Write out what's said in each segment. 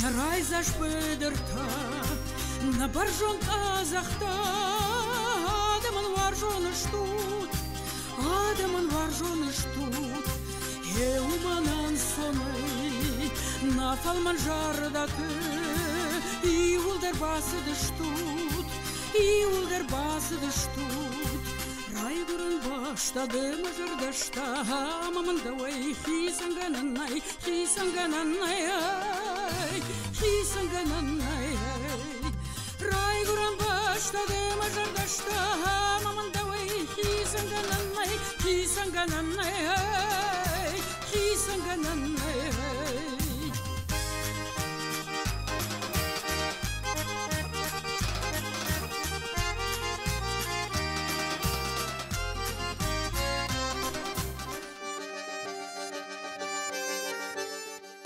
Rajzaš bedrta, na baržon azachta, Ademan varžon shtut, Heumanan sonai, na falman jardate, Iul der base de stut, Raiguran basta de majardashta, Maman da way, Hisangananai, Raiguran basta de majardashta, Maman da way, Hisangananai,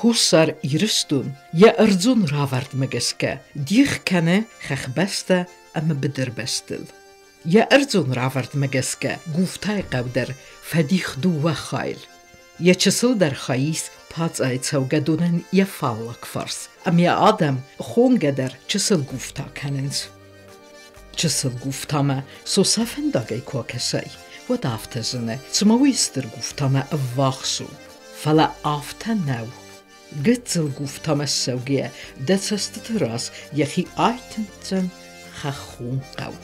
Hussar iristun, ja erzun ravard megeske, dich kenne khach beste am bederbestel. Ja erzun ravard megeske, guftay qawder, fadich du wa khail. Ja çısıl der khayis, pats ay çawgadunen ja fallak fars. Am ja adam, khongeder çısıl gufta kenens. Çısıl guftama, so safendagay kokesay. Wat aftezene, smawister guftama avvaxsu. Fala afta now. Gitzel guftama sawgiye, detsastitras, yahi aytentsen khachun qaw.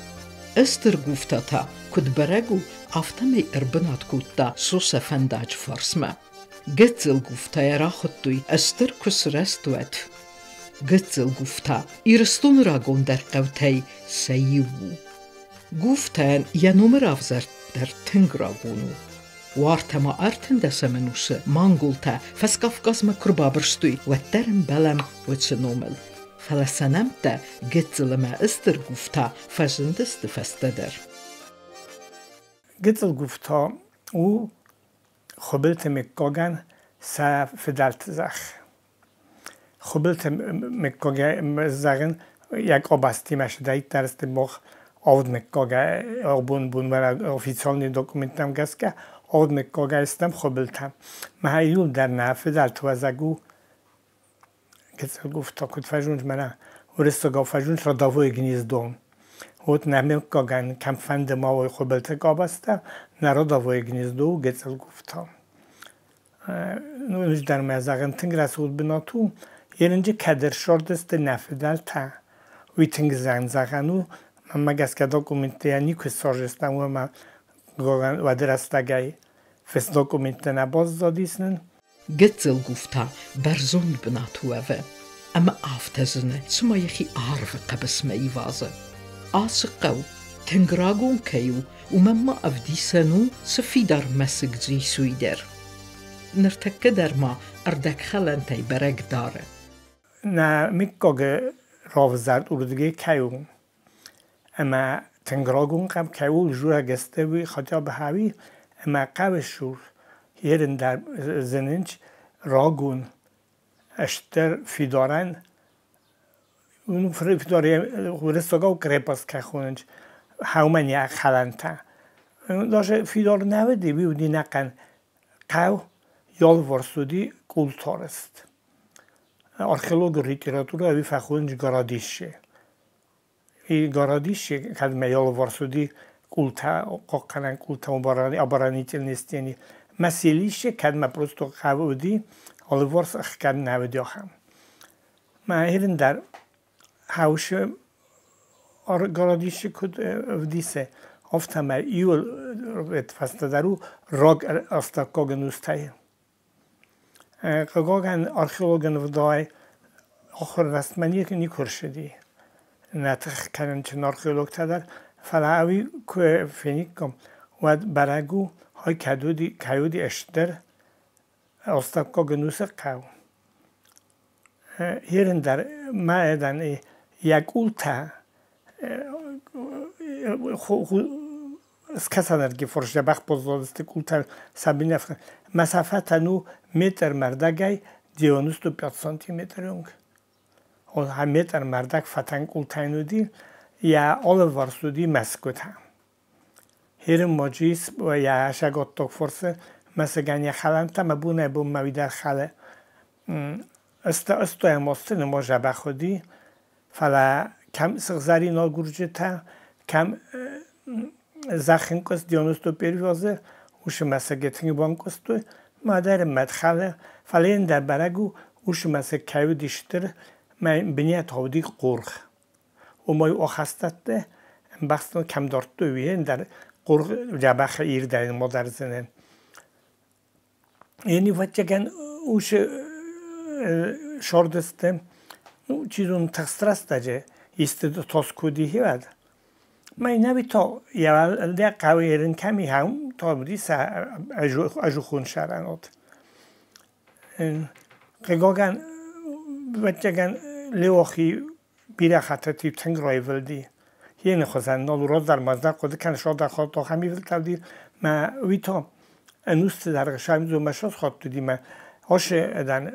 Ester guftata, kud beregu aftame irbanat kutta so safendaj farsma. Gitzel gufta yarakhutui, ester kusrestuet. Gitzel gufta, irstun ragon der qawtay sayiwu. Guftan ya numer avzar der tingragunu. وارتما ارتن دسمنوس مانغولتا فسكافكاس ما كربابرستوي وترم بلم وتسنومل فلسنمتا جتل ما استر گفتا فزندست فستدر جتل گفتا او خبلت مکاگن سا فدلت زخ خبلت مکاگن زغن یک آبستی مشدهید درست مخ آود مکاگن آبون بون برای افیسیالنی دوکومنتم گست که آود مکاگن استم خبلتم محیول در نفع در توزگو گتل گفتا کد فجونج منه ورستگاه فجونج را داوی گنیز دوم هوت نمکاگن کم فند ما و خبلت گابسته نرا داوی گنیز دو گتل گفتا نوش در مزاقن تنگ رسول بناتو یرنجه کدر شردست نفدل تا وی تنگ زنزاقنو من مگس که دوکومنته یعنی که سارجستم و من گوگن و درستگای فس دوکومنته نباز دادیسنن گتل گفتا برزون بناتو اوه اما آفتزنه سما یخی عارف قبس می وازه آسقو تنگراغون کیو و مما افدیسنو سفیدار مسک زی سویدر نرتکه در ما اردک خلنتی برگ داره نه میکاگه راو زرد اردگه کیون اما تنگراغون قم کیو جورا گسته وی خجا به هاوی اما قو شور هیرن در زننج راگون اشتر فیدارن اون فیداری ورستگاه و کرپاس که خوننج هاومن یک خلنته داشته فیدار نویدی بیودی نقن قو یال ورسودی کولتار است آرخیولوگ لیتراتور اوی فخونج گارادیشه ای گارادیشه کلمه یال ورسودی کولتا قاقنن کولتا آبارانی تل نیستینی مسئلیشه کلمه پروستو قوودی حال ورس اخکن نویدی آخم من هیرن در هاوشه گارادیشه کد افدیسه افتم ایول فسته درو راگ استاکاگنوستای قاگان آرخیولوگن ودای آخر رسمانی که نیکرشدی نتخ کنن چن آرخیولوگ تدر فلاوی که فینیکم و برگو های کیودی اشتر استاکاگنوس قو هیرن در معدن یک اولتا اسکسانرگی فرشته بخ بزرگسته کولتر سبین افغان مسافت نو متر مردگی 205 سانتی متر یونگ و هم متر مردگ فتن کولتینو دی یا آل ورسودی مسکوت هم هیرم ماجیس و یا شگات تاک فرسه مسگن یا خلنتا مبونه بوم مویدر خله استوی ماستن ما جبه خودی فلا کم سغزاری ناگرجه تا کم زخم کس دیانستو پیروازه وش مسگتنی بانکستو مادر مدخله فلا این در برگو وش مسگ کیو دیشتر من بنیت هودی قرخ و مای آخستت ده بخصنا کم دارت دویه در قرخ جبه خیر در مادر زنه یعنی وچگن وش شاردسته چیزون تسترست داره ایستد تاس کودی هیود من نبی تا یه ده قویرن کمی هم تا بودی اجو خون شرانات قگاگن وچگن لیوخی بیره خطتی تنگ رای ولدی یه نخوزن نالو راز در مزده قده کن شاد در خواهد تا همی ولد دی ما وی تا انوست در غشای زو مشاز خواهد تو دی ما هاش ادن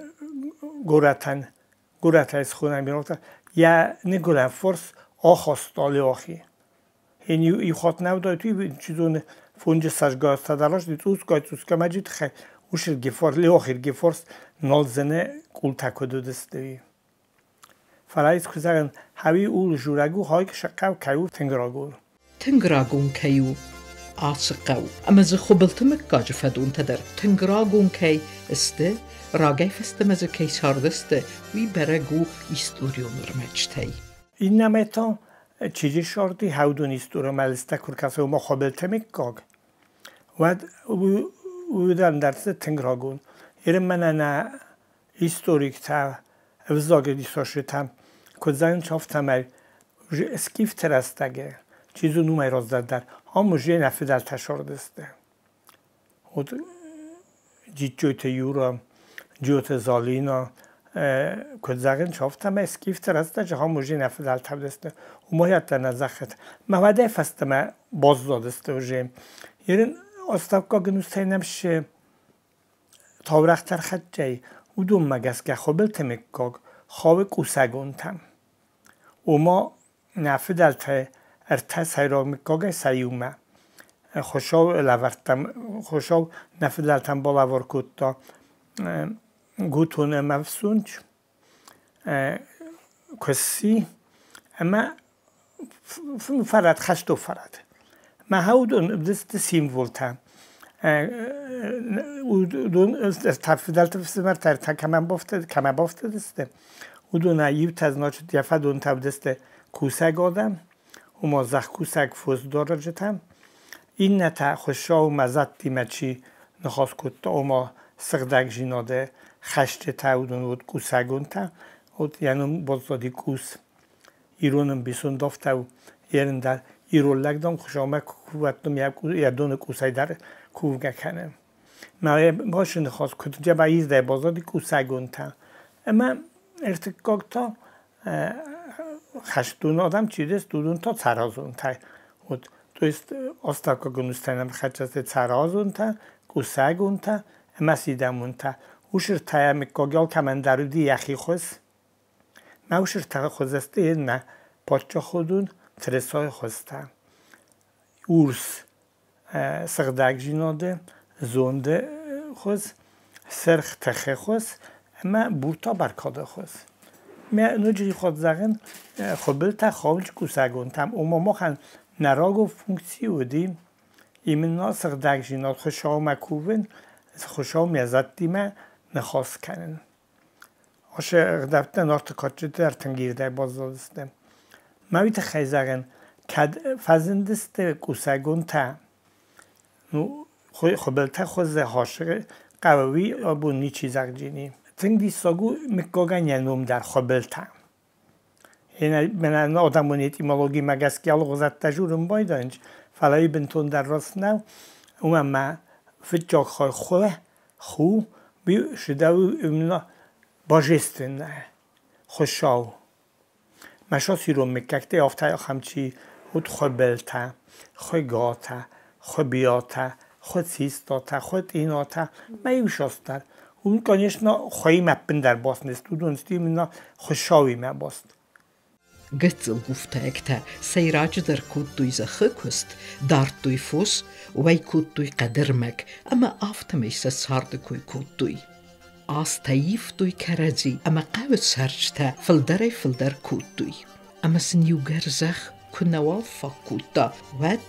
گورت از خونه میرفت یا نگولن فرس آخواست آلی آخی هنی ای خواهد نودای توی چیزون فونج سجگاه استدراش دید اوز که مجید خیلی اوشر گفار لی آخیر گفارس نال زنه قول تکدو دستوی فرایز کزارن هاوی اول جورگو های که شقاو کیو تنگراگون کیو عاشقاو اما زی خوبلتمک گاج فدون تدر تنگراگون کی استه راگای فستم از کی ساردسته وی برگو ایستوریون رمجتی این نمیتا چیزی شاردی هاودون ایستورو ملسته کرکسه و ما خوبلتمک گاگ و در درس تنگراگون ایرم من نه هیستوریک تا افزاگه دیساشه تا کدزاین چافتم ای اسکیف ترستگه چیزو نومه رازده در همو جه نفدل تشاردسته و جیت جویت یورا جویت زالینا کدزاین چافتم ای اسکیف ترسته جه همو جه نفدل تبدسته و ماهیت در نزخت مواده فستم باز دادسته و جه ایرن استفکا گنوسته نمشه تاورختر خد جای و دوم مگس که خوبلت مکاگ خواب کوسگون تم و ما نفدل تا ارتس هیرا مکاگ سیومه خوشاو لورتم خوشاو نفدل تم بالا ورکوت تا گوتونه مفسونج کسی اما فرد خشتو فرد ما هاودون دست سیمبول تم و دون تفدل تفسمر تر کم بافته دسته و دون ایو تزناچ دیفه دون تب دسته کوسگ آدم و ما زخ کوسگ فوز دارجتم این نتا خوشا و مزد دیمه چی نخواست کد و ما سقدک جیناده خشت تا و دون ود کوسگون تا و یعنی بازدادی کوس ایرونم بیسون دافته و یرن در ایرول لگدام خوشا ما کوتنم یا دون کوسای در کوگه کنه ما باشن خواست کد جبه ایزده بازدادی کوسگون تا اما ارتکاک تا خشتون آدم چیدست دودون تا ترازون تا تو است استاکا گنوستنم خچسته ترازون تا کوسگون تا اما سیدمون تا وشر تا مکاگیال کمن درودی یخی خوست ما وشر تا خوزسته نه پاچا خودون ترسای خوسته اورس سقدک جیناده زونده خوست سرخ تخه خوست اما بورتا برکاده خوست ما نجری خود زغن خبل تا خالج کوسگون تم اما ما خن نراغو فونکسیو دیم ایمنا سقدک جیناد خوشا مکوون خوشا میزد دیمه نخواست کنن آشه اقدبتن ارتکاچه در تنگیرده باز دادستم ما بیت خیزغن کد فزندست کوسگون تا خبل تا خوز هاشه قوی آبو نیچی زغجینی تنگ دیساگو مکاگن ینوم در خبل تا یعنی من آدمونیت ایمالوگی مگس گیال غزت تجورم بایدانج فلایی بنتون در راست نو اما ما فتجاق خواه خو بی شده و امنا باجستن نه خوشاو مشاسی رو مککته آفته همچی خود خبلتا خود گاتا خود بیاتا خود سیستاتا خود ایناتا ما شاستر اون کنیش نا خواهی مپن در باست نیست و دونستی منا خوشاوی ما باست گتل گفته اکتا سیراج در کود دوی زخه کست دارت دوی فوس وی کود دوی قدرمک اما آفته میسه سارد کوی کود دوی آستایف دوی کرزی اما قاوت سرچتا فلدر کود دوی اما سنیوگر زخ کنوال فاکوتا ود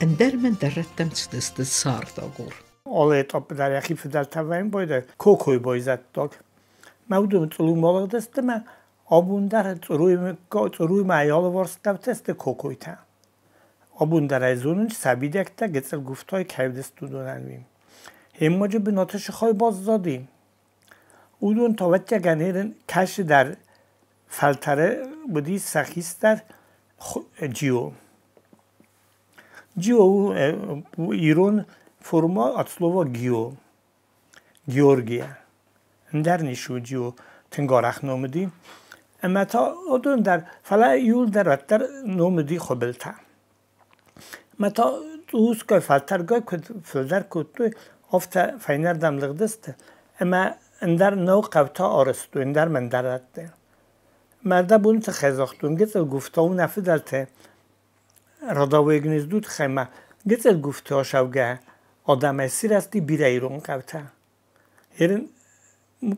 اندر من درتم تدست سار داغور Όλეთ ოპდარიახი ფედალთავային ბოიდა კოკოი ბოიზათ დოგ მაუდუმ წლუ მოლოდესტე მა ობუნდარ წრუი მაიოლ ვორსტავტესტე კოკოითა ობუნდარ ეზუნ საბიდექტა გეცელ გუფტოი ქევდეს თუდონანვი ემოჯები ნოთში ხოი ბოზზოდი უდუნ თოვაჭა განერენ ქაში დარ ფალტარე ბუდი სახისტარ ჯიო ირონ Forma od słowa gio, Georgia. Dernishu gio tengarach nomedi. Ama ta odun dar fala yul der vatter nomedi khobelta. Mata uska faltar goy kut földer kuttu ofta feiner damligdist. Ama endar no qavta arastu endar mandaratte. Merda bun tkhazaqtun gitsel guftaun nafidalte. Radawegniz dut khema gitsel gufta shavga آدم اسیر استی بیرایرون قبطه ایرن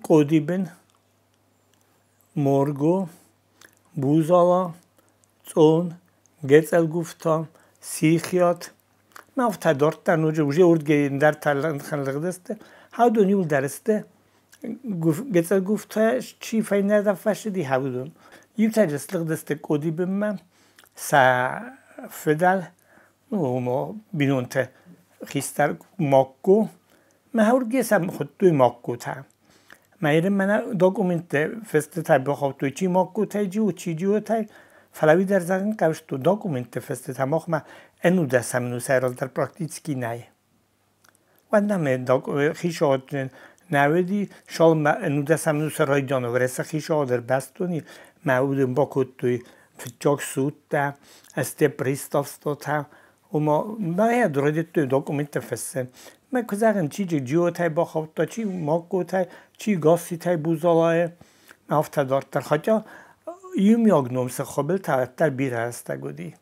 قودیبن مورگو بوزالا تون گتل گفتا سیخیات مافتا دارت در نوجه وجه ارد گیرین در تلند خنلق دسته ها دونیول درسته گتل گفتا چی فینر دفعه شدی ها دون یو تجسلق دسته قودیبن من سا فدال ما بینونته خیستر ماکو مهورگی سم خود توی ماکو تا میرم من داکومنت فست تا بخواد توی چی ماکو تای جیو چی جیو تای فلاوی در زن کاش تو داکومنت فست تا ماخ ما انو دستم نو سرال در پراکتیکی نای و نم خیشات نودی شال ما انو دستم نو سرای جانور است خیشات در بستونی معودم با کد توی فجاک سود تا استپریستافت تا و ما درایت توی داکومنت فسته من کزارم چی جیو تای با خود تا چی ماکو تای چی گاسی تای بوزالای مافتا دارت در خاطر یوم یاگنوم سه خبل تر بیره است گودی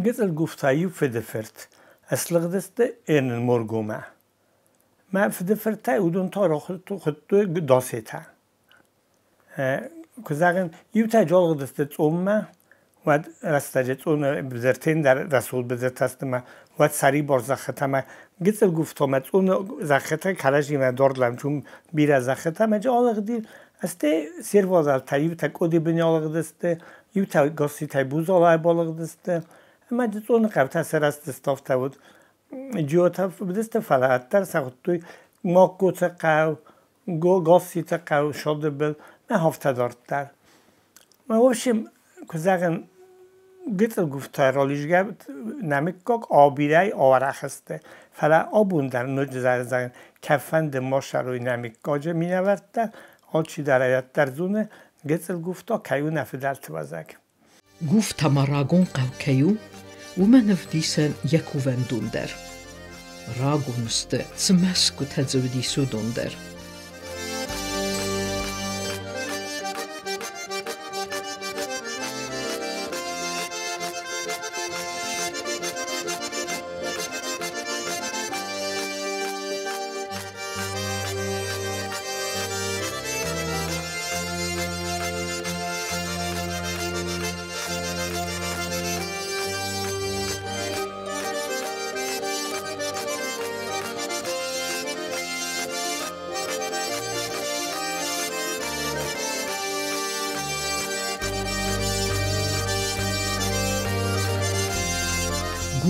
گذل گفتایو فدفرت اصل دسته این مرگومه من فدفرت تای اودون تا را خود توی داسی تا کزارم یو تای جال دسته تومه و راستجت اون بزرتین در رسول بزرت است ما و سری بار زخته ما گذل گفتم اون زخته کارجی ما دارلم چون بیر زخته ما جالق دید است سر وازال تایو تکودی بنیالق دسته یو تا گاسی تای بوزالای بالق دسته ما جت اون قبض سر است استافته بود جیو تا بدست فلات تر سخت توی ما کوت قو گاسی تقو شده بل نه هفته دارد تر ما وشیم کزارم گتل گفته رالیش گفت نمیکک آبیرای آورخسته فلا آبون در نجزار زن کفند ماشروی نمیکاجه مینورده آلچی در ایت در زونه گتل گفته کیو نفدالت وزک گفت مراگون قو کیو و من افدیسن یکو وندون در راگونسته سمسکو تزودی سودون در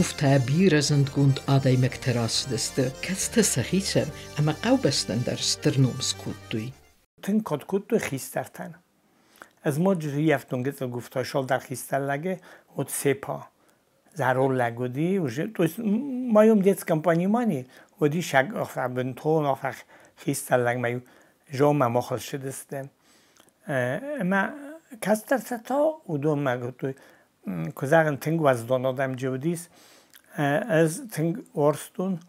گفته بیر زندگوند آدای مکتراس دسته کسته سخیسن اما قو بستن در سترنومس کود دوی تن کد کود دوی خیسترتن از ما جری افتون گفت گفته شال در خیستر لگه و سپا ضرور لگودی و مایوم دیت کمپانی مانی و دی شگ آخر بنتون آخر خیستر لگ مایو جام ما خال شدسته اما کستر ستا و دوم مگود دوی کزارن تنگ وزدان آدم جودیس از تنگ ورستون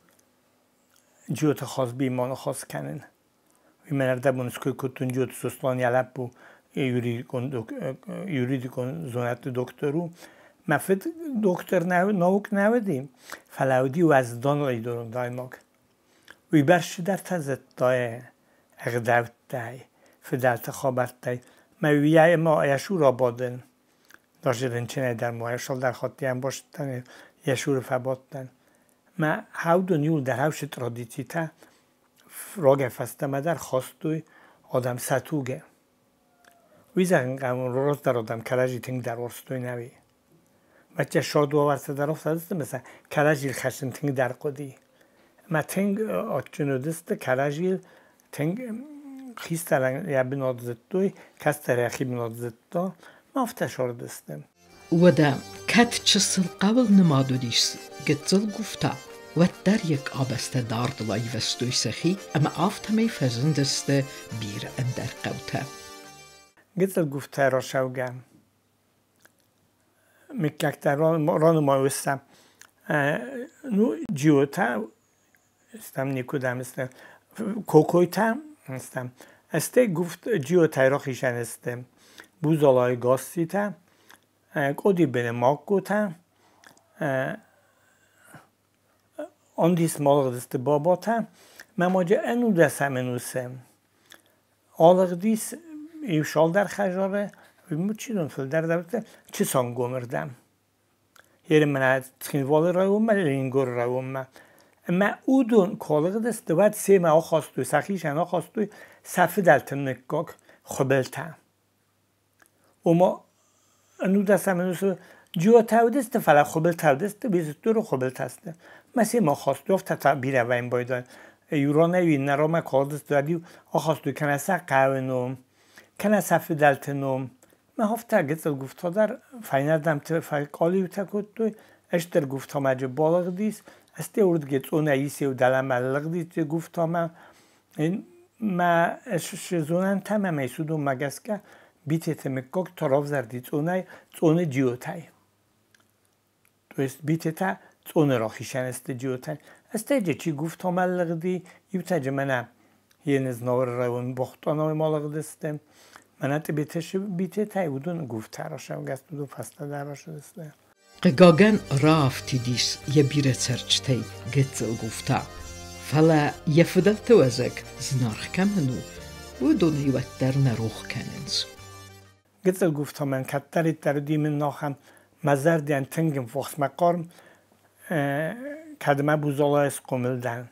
جوت خاص بیمان خاص کنن و من ارده بونسکوی کتون جوت سوستان یلب بو یوریدی کن زونت دکترو مفید دکتر نوک نودیم فلاودی وزدان لای دارم دایماک وی برشی در تزد دای اقدوت دی فدالت خوابت دی مویه ما یشور آبادن داشتن چنه در موهشال در خاطی هم باشتن یشور فبادن ما هاودون یول در هاوش ترادیتی تا راگه فسته مدر خواستوی آدم ستوگه ویزن قمون روز در آدم کلاجی تنگ در ورستوی نوی بچه شاد و ورسته در افت دسته مثلا کلاجی خشن تنگ در قدی ما تنگ آتجنو دسته کلاجی تنگ خیسترن یا بناد زدوی کستر یخی بناد زدو ما افتشار دستم ودا کت چسل قبل نمادو دیس گتزل گفتا و در یک آبسته دارد لای وستوی سخی اما آفتمی فزندسته بیر اندر قوتا گتزل گفتا را شوگم میکلکتر ران ما وستم نو جیوتا استم نیکودم استم کوکویتا استم استه گفت جیوتا را خیشن استم بوزالای گاستی تا قدی بین ماک گوتا آن دیس مالغ دست بابا تا مماجه انو دست همینوسم آلغ دیس ایوشال در خجاره بیمو چی دون فل در دارته چی سان گمردم یه من تخینوال رایم من لینگور رایم من اما او دون کالغ دست دوید سه ما خواستوی سخیش انا خواستوی صفی دلتن نکاک خبلتا اما انو دست همینوسم جوا تاودست فلا خبل تاودست بیزتو رو خبل تسته مثل ما خواستو تا بیره و این بایدان یورانه وی نرامه کالدست دادیو آخواستو کنه سا قوینوم کنه صفی دلتنوم من هفته گتل گفتا در فایندم تفای قالیو تکود توی اشتر گفتا مجه بالغ دیس استی اورد گت اون ایسی و دلم ملغ دیس گفتا من ما شزونن تمام ایسودو مگس که بیتت مکاک طرف زردیت اونه جیوتای تویست بیتت اونه را خیشن است جیوتای استی جه چی گفتا ملغ دی یوتا جه منم یه نزناور روان بختانای مالغ دستم منت بیتت بودون گفته را شو گست بودو فسته در را شدسته قگاگن رافتی دیس یه بیره سرچتی گتزل گفتا فلا یفدل توزک زنارخ کمنو و دونه یوتر نروخ کننز گتزل گفتا من کتری در دیمن ناخم مزر دیان تنگم فخص مقارم کدمه بوزالای اسقوملدن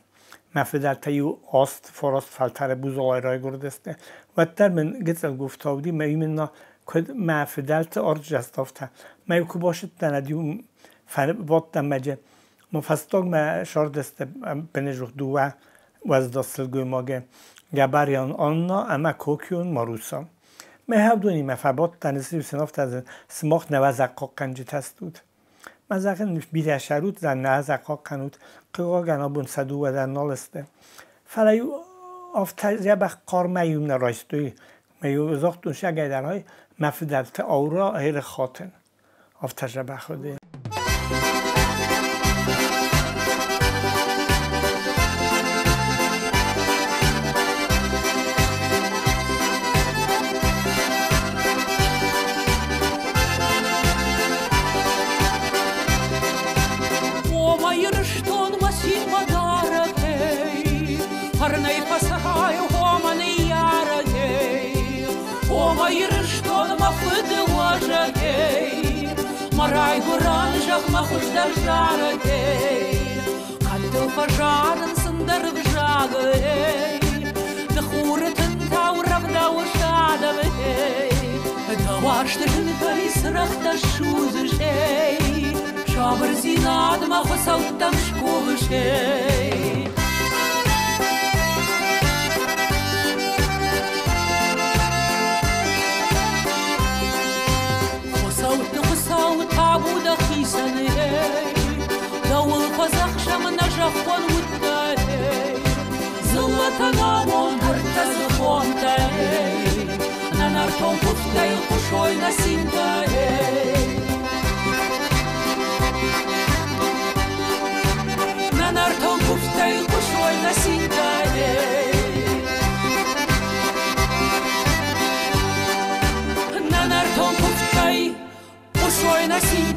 مفدل تایو آست فراست فلتر بوزالای رای گردسته و در من گتزل گفتا بودی من نا کد مفدل تا آرد جستافته من که باشد دندیو باد دمجه مفستاگ ما شاردسته بنجوخ دوه وزداستل گوی ماگه گبریان آننا اما کوکیون ماروسا من هفدونی مفبات دنسی سنافت از سماخ نوزقا قنجی تستود مزاقن بیده شروط زن نوزقا قنود قیقا گنابون صدو و در نالسته فلیو آفتجه بخ قار میوم نرایستوی میو ازاختون شگه درهای مفدلت آورا هیر خاطن آفتجه بخوده Марай гуранжах махуш дар жаргей Кандыл пожарен сындар в жагей Да хурытын таурав да ушадавей Да ваштырын кайсырах да шузышей Шабыр зинад маху сауттам шковышей Табуда хисаней Даул пазахшам нажахван уттей Златанамон артазхонтей Нанартон пуфтей кушой насинтей Нанартон пуфтей кушой насинтей Нанартон пуфтей Ой, на синь